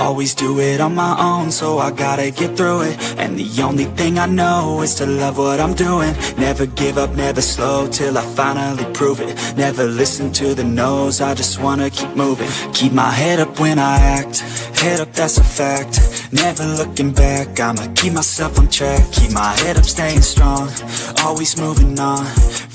Always do it on my own, so I gotta get through it. And the only thing I know is to love what I'm doing. Never give up, never slow, till I finally prove it. Never listen to the no's, I just wanna keep moving. Keep my head up when I act, head up, that's a fact. Never looking back, I'ma keep myself on track. Keep my head up, staying strong, always moving on.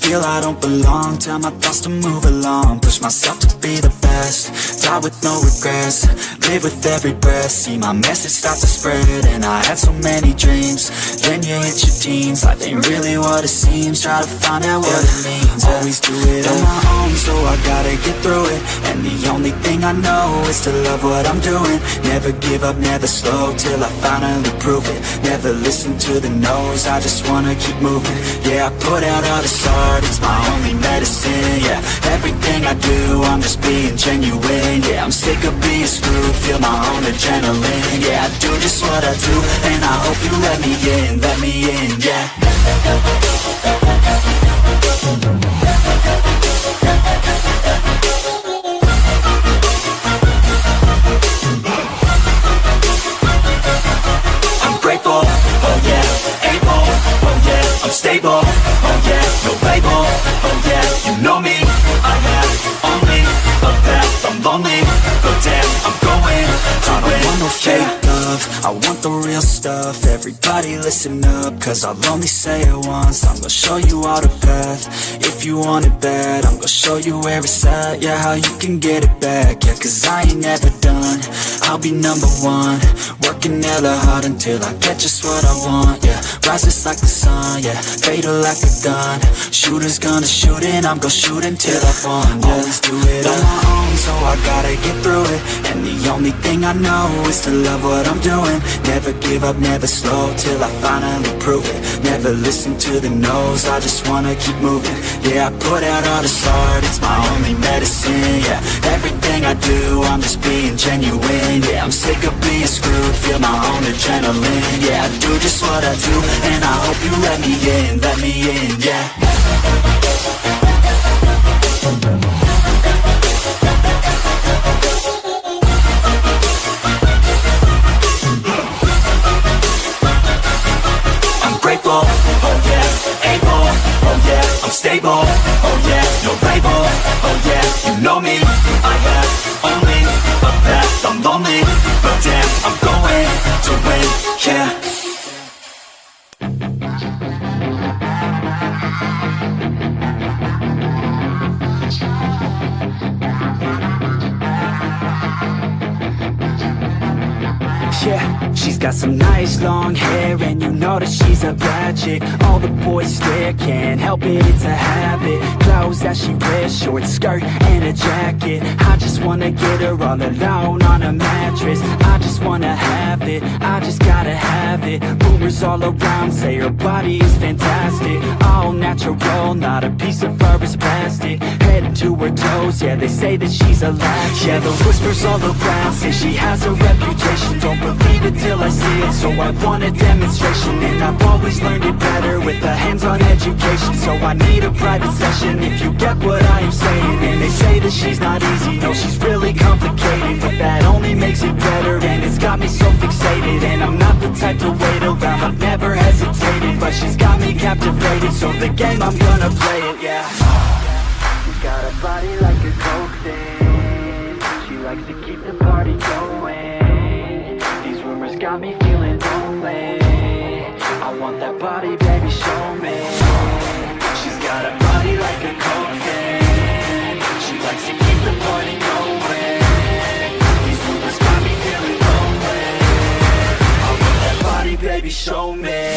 Feel I don't belong, tell my thoughts to move along. Push myself to be the best, die with no regrets. Live with every breath, see my message start to spread. And I had so many dreams, then you hit your teens. Life ain't really what it seems, try to find out what it means. Always do it on my own, so I gotta get through it. And the only thing I know is to love what I'm doing. Never give up, never slow, till I finally prove it. Never listen to the no's, I just wanna keep moving. Yeah, I put out all this art, it's my only medicine. Yeah, everything I do, I'm just being genuine. Yeah, I'm sick of being screwed, feel my own adrenaline. Yeah, I do just what I do, and I hope you let me in, yeah. I'm grateful, oh yeah, able, oh yeah, I'm stable, oh yeah, no label, oh yeah, you know me, I have only a path, I'm lonely, but damn, I'm going to I don't want no fake love, I want the real stuff. Everybody listen up, cause I'll only say it once. I'm gonna show you all the path, if you want it bad. I'm gonna show you where it's at, yeah, how you can get it back. Yeah, cause I ain't never done, I'll be number one. Working hella hard until I get just what I want, yeah. Rises like the sun, yeah, fatal like a gun. Shooters gonna shoot and I'm gonna shoot until I won, yeah. Always do it on my own, so I gotta get through it. And the only thing I know is to love what I'm doing. Never give up, never slow, till I finally prove it. Never listen to the no's, I just wanna keep moving. Yeah, I put out all this art, it's my only medicine. Yeah, everything I do, I'm just being genuine. Yeah, I'm sick of being screwed, feel my own adrenaline. Yeah, I do just what I do, and I hope you let me in, yeah. Grateful, oh yeah, able, oh yeah, I'm stable, oh yeah, no label, oh yeah, you know me, I have only a path, I'm lonely, but damn, I'm going to win, yeah. Yeah, she's got some nice long hair, and you know that she's a bad chick. All the boys stare, can't help it, it's a habit. Clothes that she wears, short skirt and a jacket. I just wanna get her all alone on a mattress. I just wanna have it, I just gotta have it. Rumors all around say her body is fantastic. All natural, not a piece of fur is plastic. Head to her toes, yeah, they say that she's a latch. Yeah, the whispers all around say she has a reputation. Don't believe it till I see it, so I want a demonstration. And I've always learned it better with a hands-on education. So I need a private session, if you get what I am saying. And they say that she's not easy, no, she's really complicated. But that only makes it better, and it's got me so fixated. And I'm not the type to wait around, I've never hesitated. But she's got me captivated, so the game, I'm gonna play it, yeah. She's got a body like a coke thing, she likes to keep the party going. Got me feeling lonely, I want that body, baby, show me. She's got a body like a cocaine, she likes to keep the party going. These rumors got me feeling lonely, I want that body, baby, show me.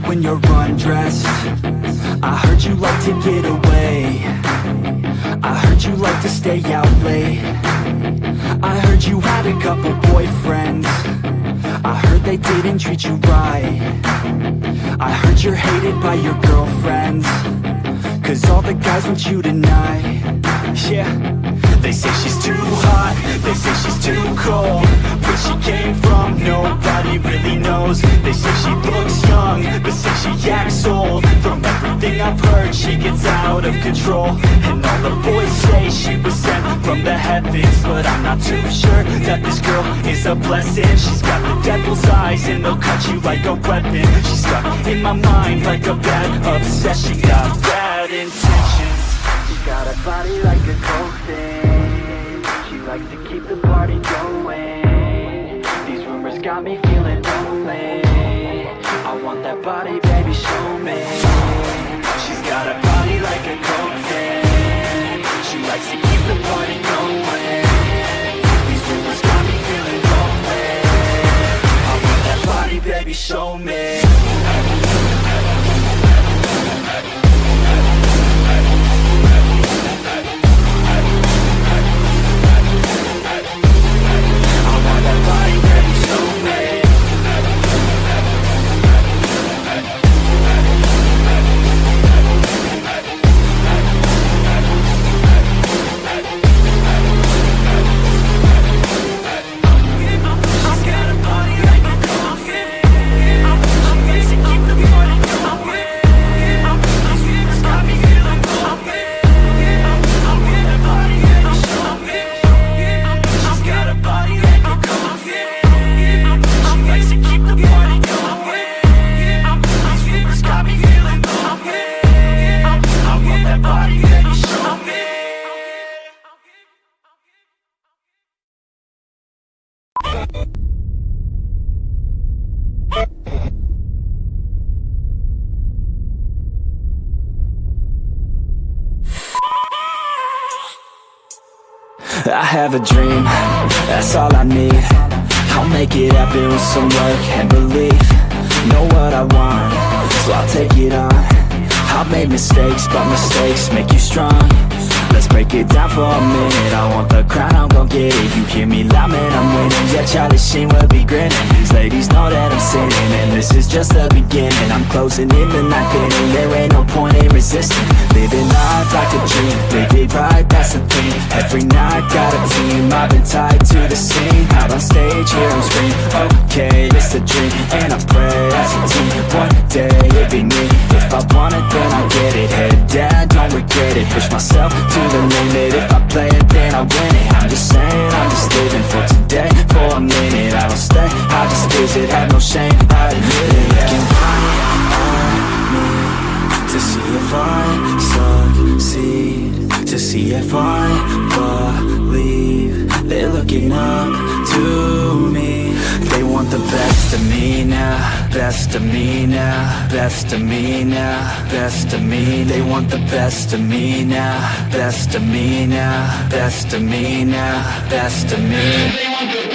When you're undressed, I heard you like to get away, I heard you like to stay out late, I heard you had a couple boyfriends, I heard they didn't treat you right. I heard you're hated by your girlfriends, 'cause all the guys want you tonight. Yeah, they say she's too hot, they say she's too cold. Where she came from, nobody really knows. They say she looks young, but say she acts old. From everything I've heard, she gets out of control. And all the boys say she was sent from the heavens, but I'm not too sure that this girl is a blessing. She's got the devil's eyes and they'll cut you like a weapon. She's stuck in my mind like a bad obsession. Got bad intentions. She's got a body like a cocaine. She likes to keep the party going. These rumors got me feeling lonely. I want that body, baby, show me. She's got a body like a cocaine. She likes to keep the party going. These rumors got me feeling lonely. I want that body, baby, show me. I have a dream, that's all I need. I'll make it happen with some work and belief. Know what I want, so I'll take it on. I've made mistakes, but mistakes make you strong. Let's break it down for a minute. I want the crown, I'm gon' get it. You hear me loud, man, I'm winning. Yeah, Charlie Sheen will be grinning. These ladies know that I'm sinning, and this is just the beginning. I'm closing in the ninth inning. There ain't no point in resisting. Living life like a dream, live it right, that's the thing. Every night got a team, I've been tied to the scene. Out on stage, here I'm screaming. Okay, it's a dream, and I pray as a team. One day it'll be me. If I want it, then I'll get it. Head down, don't regret it. Push myself to the limit. If I play it, then I win it. I'm just saying, I'm just living for today. For a minute, I don't stay, I just visit. Have no shame, I admit it. They can count on me to see if I succeed, to see if I believe. They're looking up to me. They want the best of me now, best of me now, best of me now, best of me. They want the best of me now, best of me now, best of me now, best of me. They want the